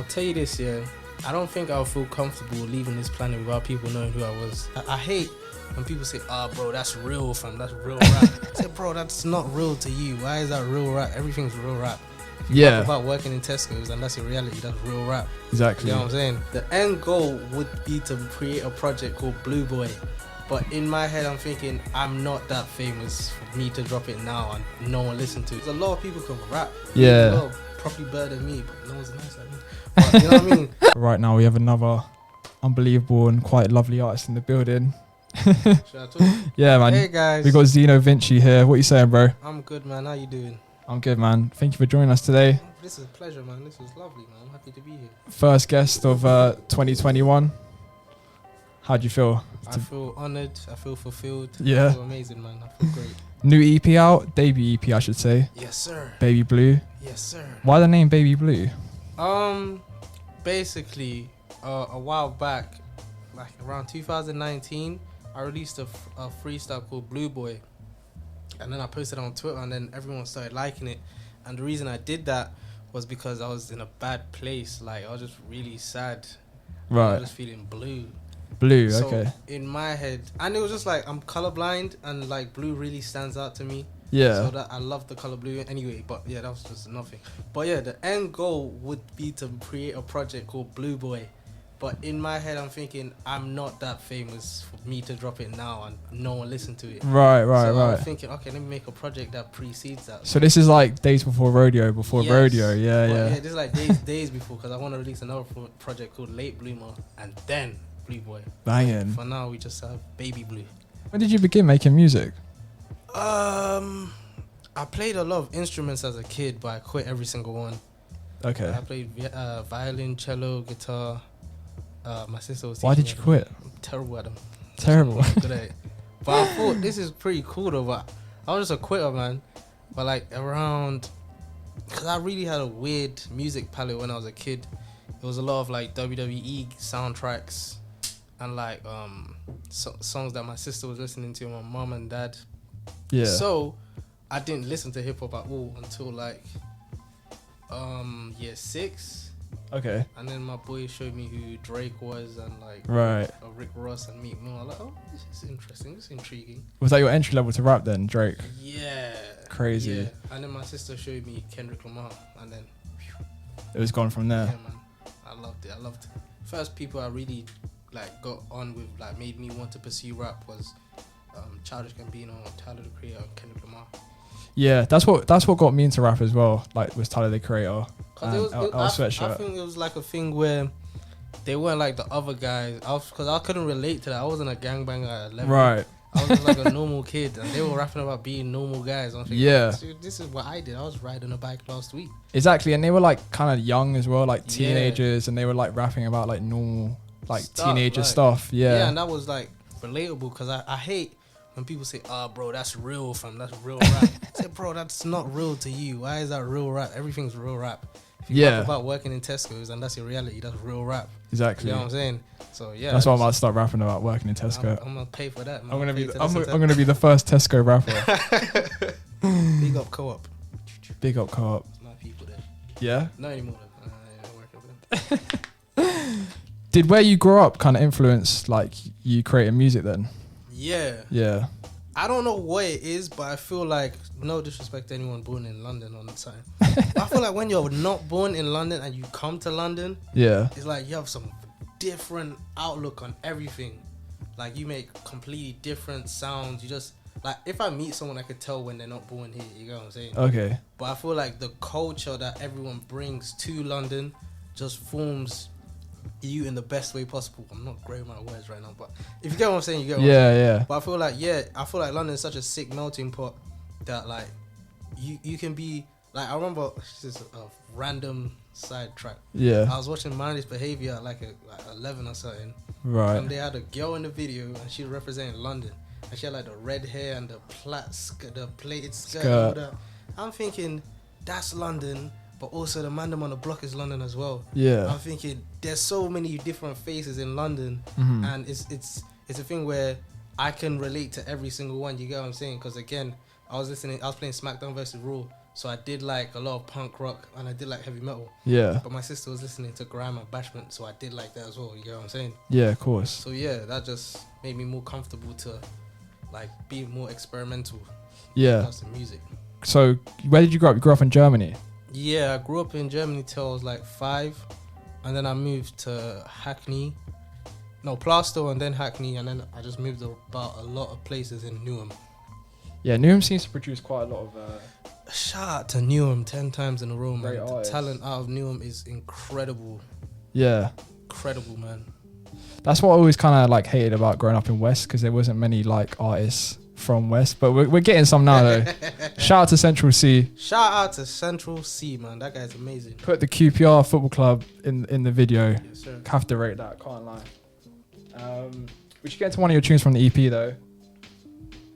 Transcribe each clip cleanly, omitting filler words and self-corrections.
I'll tell you this, yeah. I don't think I'll feel comfortable leaving this planet without people knowing who I was. I hate when people say, bro, that's real, fam. That's real rap. I say, bro, that's not real to you. Why is that real rap? Everything's real rap. If you talk about working in Tesco's and that's your reality, that's real rap. Exactly. You know what I'm saying? The end goal would be to create a project called Blue Boy. But in my head, I'm thinking, I'm not that famous for me to drop it now and no one listen to it. There's a lot of people can rap. Yeah. Probably better than me, but no one's nice like me. But, you know what I mean? Right now, we have another unbelievable and quite lovely artist in the building. Should I talk? Yeah, man. Hey, guys. We got Zino Vinci here. What you saying, bro? I'm good, man. How you doing? I'm good, man. Thank you for joining us today. This is a pleasure, man. This was lovely, man. I'm happy to be here. First guest of 2021. How do you feel? I feel honoured. I feel fulfilled. Yeah. I feel amazing, man. I feel great. New EP out. Debut EP, I should say. Yes, sir. Baby Blue. Yes, sir. Why the name Baby Blue? Basically, a while back, like around 2019, I released a freestyle called Blue Boy. And then I posted it on Twitter and then everyone started liking it. And the reason I did that was because I was in a bad place. Like, I was just really sad. Right. I was just feeling blue. Blue, So okay. in my head, and it was just like, I'm colorblind and like blue really stands out to me. Yeah. So that I love the color blue anyway, but yeah, that was just nothing. But yeah, the end goal would be to create a project called Blue Boy. But in my head, I'm thinking, I'm not that famous for me to drop it now and no one listen to it. Right. So I'm thinking, okay, let me make a project that precedes that. So this is like days before rodeo, Yes. Yeah. This is like days before, because I want to release another project called Late Bloomer and then Blue Boy. Banging. For now, we just have Baby Blue. When did you begin making music? I played a lot of instruments as a kid, but I quit every single one. Okay. I played violin, cello, guitar. My sister was. Why did you quit? I'm terrible at them. Terrible. I'm good at it. But I thought this is pretty cool though. But I was just a quitter, man. But like around, because I really had a weird music palette when I was a kid. It was a lot of like WWE soundtracks and like songs that my sister was listening to, my mom and dad. Yeah. So I didn't listen to hip hop at all until like year 6. Okay. And then my boy showed me who Drake was and like Rick Ross and Meek Mill. I was like, oh, this is interesting. This is intriguing. Was that your entry level to rap then, Drake? Yeah. Crazy. Yeah. And then my sister showed me Kendrick Lamar, and then It was gone from there. yeah, man, I loved it. First people I really like got on with, like made me want to pursue rap was Childish Gambino, Tyler the Creator, and Kendrick Lamar. Yeah, that's what got me into rap as well. Like was Tyler the Creator. I think it was like a thing where they weren't like the other guys. Because I couldn't relate to that. I wasn't a gangbanger at 11. Right. I was just like a normal kid, and they were rapping about being normal guys. I'm thinking, Yeah. This is what I did. I was riding a bike last week. Exactly, and they were like kind of young as well, like teenagers, and they were like rapping about like normal, like teenager stuff. Yeah. Yeah, and that was like relatable because I hate when people say, bro, that's real, fam. That's real rap. I say, bro, that's not real to you. Why is that real rap? Everything's real rap. If you talk about working in Tesco's and that's your reality, that's real rap. Exactly. You know what I'm saying? So yeah. That's why I'm about to start rapping about working in Tesco. I'm gonna pay for that, man. I'm gonna be the first Tesco rapper. Big up Co-op. Big up Co-op. It's my people there. Yeah? Not anymore though. I don't work with them. Did where you grew up kind of influence like you creating music then? Yeah. Yeah. I don't know what it is, but I feel like, no disrespect to anyone born in London on the time, but I feel like when you're not born in London and you come to London, yeah, it's like you have some different outlook on everything. Like you make completely different sounds. You just like, if I meet someone, I could tell when they're not born here. You know what I'm saying? Okay. But I feel like the culture that everyone brings to London just forms you in the best way possible. I'm not great with my words right now, but if you get what I'm saying, you get what I'm saying. Yeah. But I feel like London is such a sick melting pot that like you can be like, I remember this is a random sidetrack. Yeah. I was watching Mindless Behavior at like 11 or something. Right. And they had a girl in the video and she was representing London. And she had like the red hair and the plated skirt. And all that. I'm thinking that's London, but also the man on the block is London as well. Yeah. I'm thinking there's so many different faces in London, and it's a thing where I can relate to every single one. You get what I'm saying? Because again, I was playing SmackDown versus Raw, So I did like a lot of punk rock and I did like heavy metal. Yeah. But my sister was listening to grime and bashment, so I did like that as well. You get what I'm saying? Yeah, of course. So yeah, that just made me more comfortable to like be more experimental. Yeah. That's the music. So where did you grow up? You grew up in Germany? Yeah, I grew up in Germany till I was like 5, and then I moved to Plaistow and then Hackney, and then I just moved about a lot of places in Newham. Yeah, Newham seems to produce quite a lot of. Shout out to Newham 10 times in a row, man. Great The artists. talent out of Newham is incredible. Yeah. Incredible, man. That's what I always kind of like hated about growing up in West, because there wasn't many like artists from West, but we're getting some now though. Shout out to Central C. Shout out to Central C, man. That guy's amazing. Put the QPR football club in the video. Yes, sir. Have to rate that, can't lie. We should get into one of your tunes from the EP though.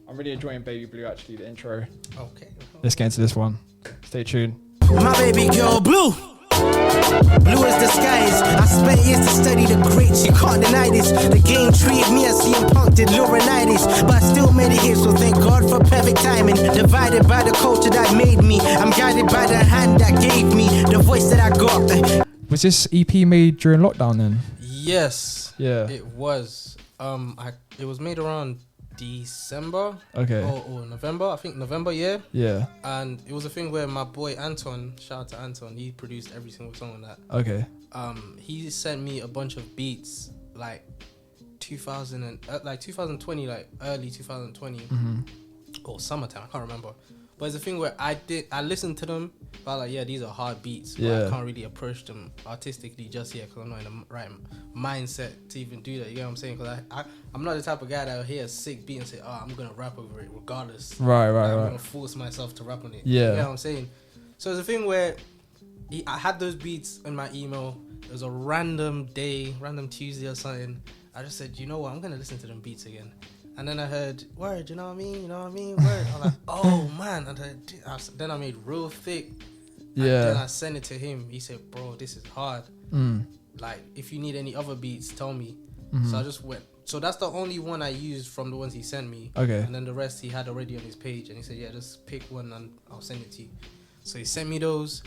I'm really enjoying Baby Blue, actually, the intro. Okay. Let's get into this one. Stay tuned. My baby girl blue. Blue as the skies. I spent years to study the greats. You can't deny this. The game treated me as CM Punk did Laurinaitis, but I still made it here. So thank God for perfect timing. Divided by the culture that made me. I'm guided by the hand that gave me the voice that I got. Was this EP made during lockdown then? Yes. Yeah. It was. It was made around December. Okay. Or November. I think November. Yeah. Yeah. And it was a thing where my boy Anton, shout out to Anton, he produced every single song on that. Okay. He sent me a bunch of beats like 2020, like early 2020 or summertime. I can't remember. But it's a thing where I listened to them, but I was like, yeah, these are hard beats. But Yeah. I can't really approach them artistically just yet because I'm not in the right mindset to even do that. You know what I'm saying? Because I'm not the type of guy that will hear a sick beat and say, oh, I'm going to rap over it regardless. Right. I'm going to force myself to rap on it. Yeah. You know what I'm saying? So it's a thing where I had those beats in my email. It was a random Tuesday or something. I just said, you know what? I'm going to listen to them beats again. And then I heard, word, you know what I mean? Word. I was like, oh, man. And then I made real thick. And then I sent it to him. He said, bro, this is hard. Like, if you need any other beats, tell me. So I just went. So that's the only one I used from the ones he sent me. Okay. And then the rest he had already on his page. And he said, yeah, just pick one and I'll send it to you. So he sent me those.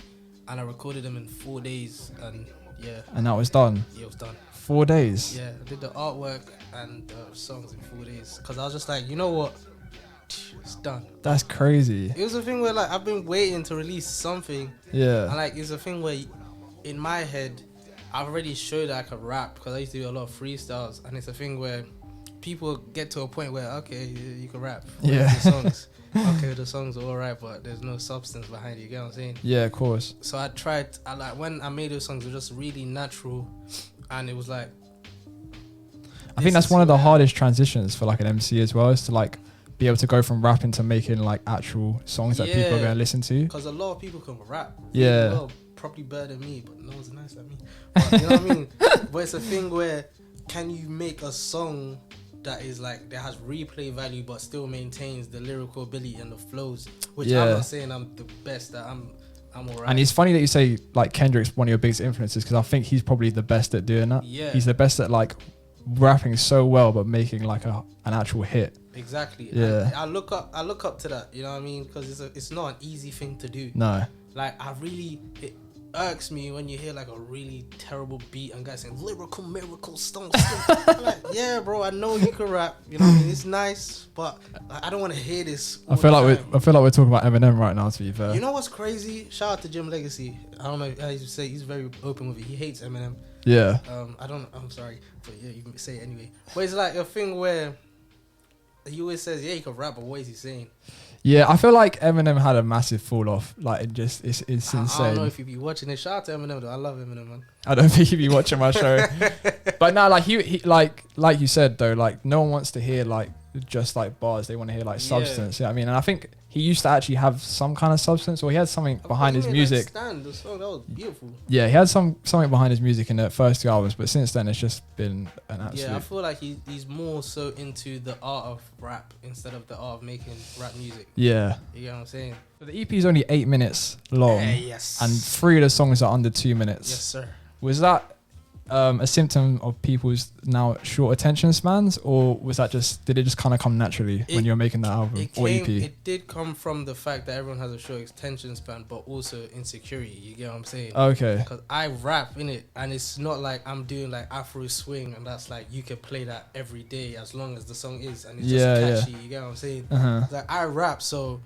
And I recorded them in 4 days. And yeah. And that was done? Yeah, it was done. 4 days? Yeah, I did the artwork and the songs in 4 days. Because I was just like, you know what? It's done. That's crazy. It was a thing where like I've been waiting to release something. Yeah. And like it's a thing where in my head I've already showed that I could rap because I used to do a lot of freestyles. And it's a thing where people get to a point where, okay, you can rap. Yeah. The songs. Okay, the songs are alright, but there's no substance behind it. You get what I'm saying? Yeah, of course. So when I made those songs, it was just really natural. And it was like, I think that's one of the hardest transitions for like an MC as well, is to like be able to go from rapping to making like actual songs that people are going to listen to. Because a lot of people can rap. Yeah. Well, probably better than me, but no one's nice like me. But, you know what I mean? But it's a thing where can you make a song that is like, that has replay value but still maintains the lyrical ability and the flows, which I'm not saying I'm the best at. I'm alright. And it's funny that you say like Kendrick's one of your biggest influences, because I think he's probably the best at doing that. Yeah. He's the best at like rapping so well but making like an actual hit. Exactly. Yeah. And I look up to that, you know what I mean? Because it's not an easy thing to do. No. Like it irks me when you hear like a really terrible beat and guys saying lyrical miracle stone. I'm like, yeah, bro, I know you can rap. You know what I mean? It's nice, but I don't want to hear this. I feel like we're talking about Eminem right now, to be fair. You know what's crazy? Shout out to Jim Legacy. I don't know how you say, he's very open with it. He hates Eminem. Yeah. I'm sorry, but yeah, you can say it anyway. But it's like a thing where he always says, yeah, he can rap, but what is he saying? Yeah, I feel like Eminem had a massive fall off. Like it's insane. I don't know if you be watching it. Shout out to Eminem though. I love Eminem, man. I don't think he'd be watching my show. But no, like he like you said though, like no one wants to hear like just like bars. They want to hear like substance. Yeah, I mean, and I think he used to actually have some kind of substance, or he had something behind his music. The song, that was beautiful. Yeah, he had something behind his music in the first 2 hours, but since then it's just been an absolute. Yeah, I feel like he's more so into the art of rap instead of the art of making rap music. Yeah. You get what I'm saying? So the EP is only 8 minutes long. Yes. And 3 of the songs are under 2 minutes. Yes, sir. Was that a symptom of people's now short attention spans, or did it just kind of come naturally when you were making that album or EP? It did come from the fact that everyone has a short attention span, but also insecurity. You get what I'm saying? Okay. Because I rap in it, and it's not like I'm doing like Afro swing, and that's like you can play that every day as long as the song is, and it's just catchy. You get what I'm saying? Like I rap, so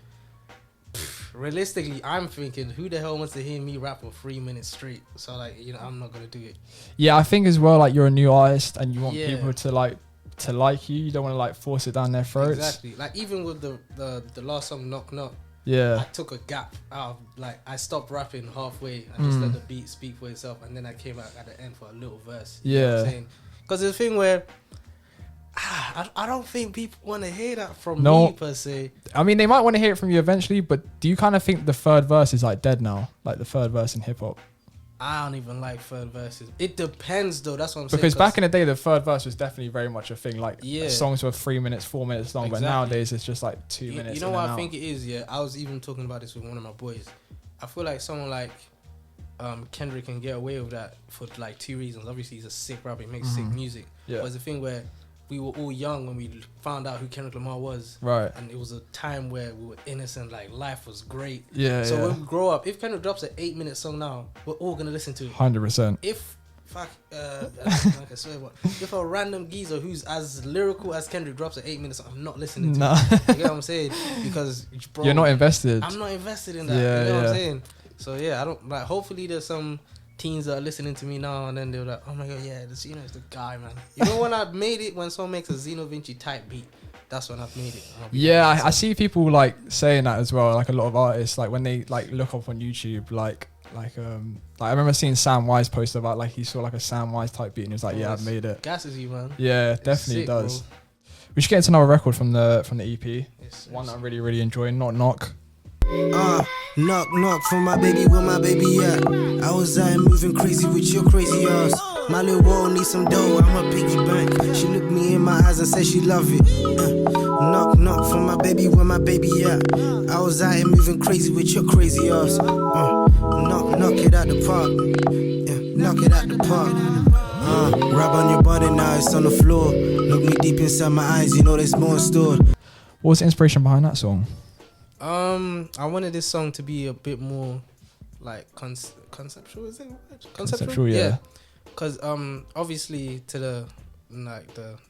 realistically, I'm thinking, who the hell wants to hear me rap for 3 minutes straight? So like, I'm not gonna do it. Yeah, I think as well, like you're a new artist and you want people to like you. You don't want to like force it down their throats. Exactly. Like even with the last song, Knock Knock. Yeah. I took a gap out of, like, I stopped rapping halfway and just let the beat speak for itself, and then I came out at the end for a little verse. You know what I'm saying? Because there's a thing where I don't think people want to hear that from me per se. I mean, they might want to hear it from you eventually, but do you kind of think the third verse is like dead now? Like the third verse in hip hop? I don't even like third verses. It depends though. That's what I'm saying. Because back in the day, the third verse was definitely very much a thing. Like songs were 3 minutes, 4 minutes long, but nowadays it's just like 2 minutes. You know what I think it is? Yeah, I was even talking about this with one of my boys. I feel like someone like Kendrick can get away with that for like 2 reasons. Obviously, he's a sick rapper. He makes sick music. Yeah. But it's a thing where we were all young when we found out who Kendrick Lamar was. Right. And it was a time where we were innocent, like life was great. Yeah. So when we grow up, if Kendrick drops an 8-minute song now, we're all gonna listen to it. 100%. If if a random geezer who's as lyrical as Kendrick drops an 8-minute song, I'm not listening to it. You get what I'm saying? Because bro, you're not invested. I'm not invested in that. You know what I'm saying? So I don't like. Hopefully, there's some teens that are listening to me now, and then they're like, "Oh my god, the Zino is the guy, man." You know when I made it, when someone makes a Zino Vinci type beat, that's when I've made it. I see people like saying that as well. Like a lot of artists, like when they like look up on YouTube, like I remember seeing Sam Wise post about like he saw like a Sam Wise type beat and he was like, I've made it. Gasses you, man. Yeah, definitely sick, does. Bro. We should get into another record from the EP. One that I'm really, really enjoying. Knock Knock. Knock knock for my baby, where my baby at? I was out moving crazy with your crazy ass. My little world needs some dough, I'm a piggy bank. She looked me in my eyes and said she love it. Knock knock for my baby, where my baby at? I was out here moving crazy with your crazy ass. Knock it out the park. Knock it out the park. Grab on your body now, it's on the floor. Look me deep inside my eyes, you know there's more stored. What was the inspiration behind that song? I wanted this song to be a bit more like conceptual. Is it conceptual? Yeah. Because obviously to the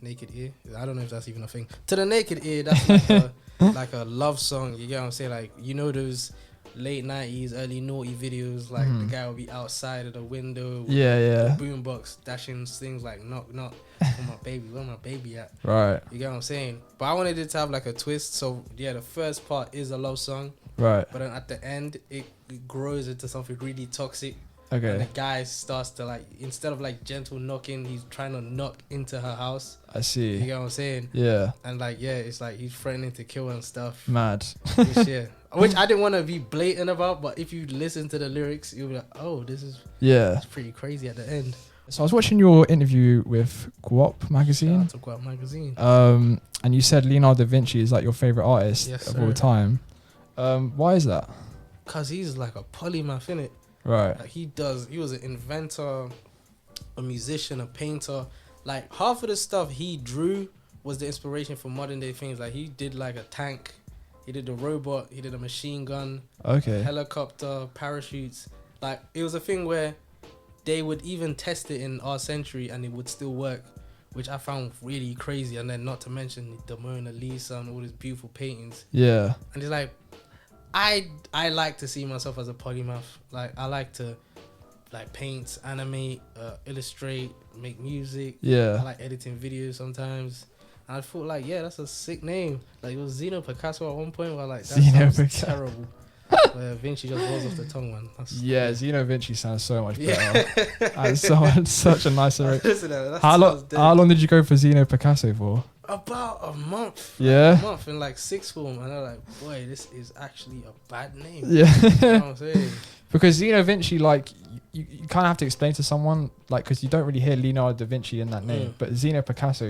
naked ear, I don't know if that's even a thing. To the naked ear, that's like a love song. You get what I'm saying? Like those late 90s, early naughty videos. Like the guy would be outside of the window. With the boombox dashing things like knock knock. For my baby, where my baby at? Right. You get what I'm saying? But I wanted it to have like a twist. So the first part is a love song. Right. But then at the end, it grows into something really toxic. Okay. And the guy starts to like, instead of like gentle knocking, he's trying to knock into her house. I see. You get what I'm saying? Yeah. And like, it's like he's threatening to kill her and stuff. Mad. Which I didn't want to be blatant about, but if you listen to the lyrics, you'll be like, oh, this is it's pretty crazy at the end. So I was watching your interview with Guap magazine. Shout out to Guap magazine. And you said Leonardo da Vinci is like your favorite artist of all time. Why is that? Because he's like a polymath, innit? Right. Like he was an inventor, a musician, a painter. Like half of the stuff he drew was the inspiration for modern day things. Like he did like a tank, he did a robot, he did a machine gun, a helicopter, parachutes. Like it was a thing where they would even test it in our century and it would still work, which I found really crazy. And then not to mention the Mona Lisa and all these beautiful paintings. Yeah. And it's like, I like to see myself as a polymath. Like I like to like paint, animate, illustrate, make music. Yeah. I like editing videos sometimes. And I thought like, that's a sick name. Like it was Zino Picasso at one point where like that sounds terrible. Where Vinci just rolls off the tongue, man. Zino Vinci sounds so much better. That's such a nice lyric. How long did you go for Zino Picasso for? About a month. Yeah. A month in like sixth form. And I'm like, boy, this is actually a bad name. Yeah. You know what I'm saying? Because Zino Vinci, like, you kind of have to explain to someone, like, because you don't really hear Leonardo da Vinci in that name, but Zino Picasso,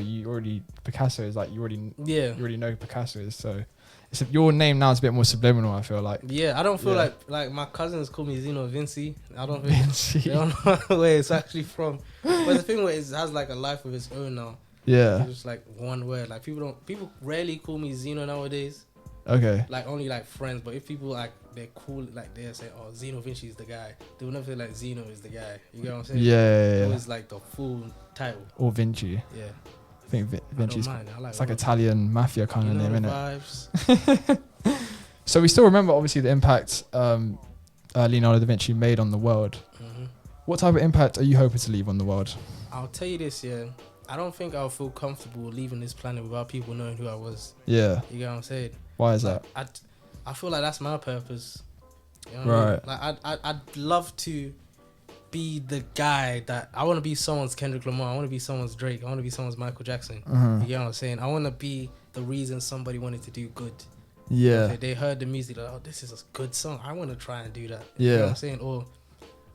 Picasso is like you already know who Picasso is. So it's your name now is a bit more subliminal. I feel like. Yeah, I don't feel like my cousins call me Zino Vinci. I don't think they don't know where it's actually from. But the thing is, it has like a life of its own now. Yeah. It's just like one word. Like people rarely call me Zino nowadays. Okay. Like only like friends, but if people like they're cool, like they're saying, "Oh, Zino Vinci is the guy," they will never say like Zino is the guy. You get what I'm saying? Yeah. Always like the full title. Or Vinci. Yeah. I think Vinci's. It's like Italian mafia kind of name, isn't it? So we still remember obviously the impact Leonardo da Vinci made on the world. Mm-hmm. What type of impact are you hoping to leave on the world? I'll tell you this, yeah. I don't think I'll feel comfortable leaving this planet without people knowing who I was. Yeah. You get what I'm saying? Why is that? I feel like that's my purpose. You know right. I mean? Like I'd love to be the guy that I want to be someone's Kendrick Lamar. I want to be someone's Drake. I want to be someone's Michael Jackson. You get what I'm saying? I want to be the reason somebody wanted to do good. Yeah. Okay, they heard the music, like, oh, this is a good song. I want to try and do that. Yeah. You know what I'm saying? Or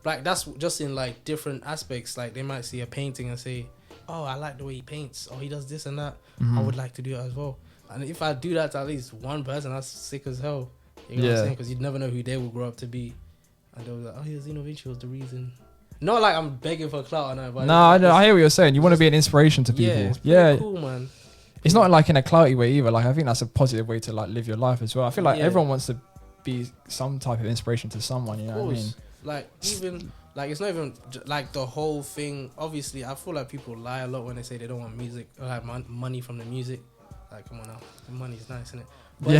like that's just in like different aspects. Like they might see a painting and say, oh, I like the way he paints, or he does this and that. I would like to do that as well. And if I do that to at least one person, that's sick as hell. You know what I'm saying? Because you'd never know who they will grow up to be. And they'll be like, oh yeah, Zino Vinci was the reason. Not like I'm begging for clout or nothing. But no, I hear what you're saying. You want to be an inspiration to people. Yeah, it's cool, man. It's not like in a clouty way either. Like I think that's a positive way to like live your life as well. I feel like everyone wants to be some type of inspiration to someone. You know what I mean? Like even like it's not even like the whole thing. Obviously, I feel like people lie a lot when they say they don't want music or like money from the music. Like come on now, the money's nice, isn't it? But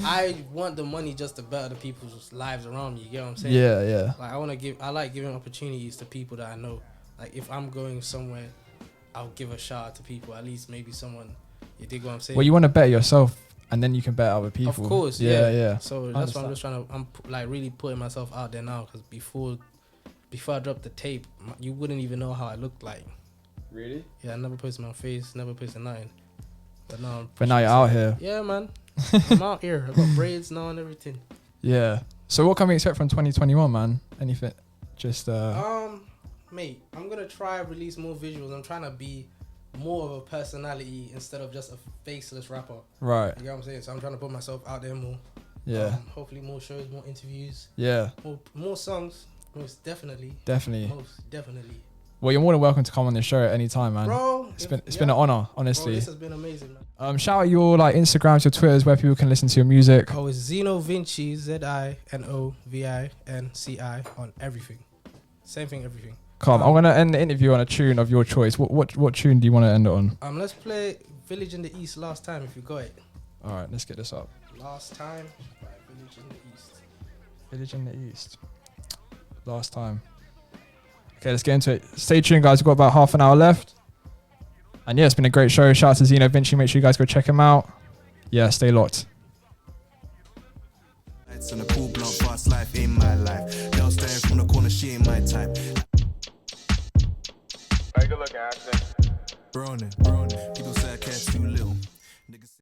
I want the money just to better the people's lives around me. You get what I'm saying? Yeah. Like I like giving opportunities to people that I know. Like if I'm going somewhere, I'll give a shout out to people. At least maybe someone. You dig what I'm saying? Well, you want to better yourself, and then you can better other people. Of course, yeah. So that's why I'm just trying to. I'm like really putting myself out there now, because before I dropped the tape, you wouldn't even know how I looked like. Really? Yeah, I never posted my face, never posted nothing. But now you're out here. Yeah, man. I'm out here. I got braids now and everything. Yeah. So what can we expect from 2021, man? Anything? Just mate, I'm gonna try and release more visuals. I'm trying to be more of a personality instead of just a faceless rapper. Right. You know what I'm saying? So I'm trying to put myself out there more. Yeah. Hopefully more shows, more interviews. Yeah. More songs. Most definitely. Most definitely. Well, you're more than welcome to come on the show at any time, man. Bro, it's been an honor, honestly. Bro, this has been amazing, man. Shout out your like Instagrams, your Twitters, where people can listen to your music. Oh, it's Zino Vinci, ZinoVinci on everything. Same thing, everything. Come, I'm gonna end the interview on a tune of your choice. What tune do you want to end it on? Let's play Village in the East, Last Time, if you got it. All right, let's get this up. Last Time by Village in the East. Village in the East. Last Time. Okay, let's get into it. Stay tuned, guys. We've got about half an hour left. And yeah, it's been a great show. Shout out to Zino Vinci. Make sure you guys go check him out. Yeah, stay locked. It's on a cool block, fast life in my life. Girl staring from the corner, she ain't my type. Take a look, Ashton. Bronin. People say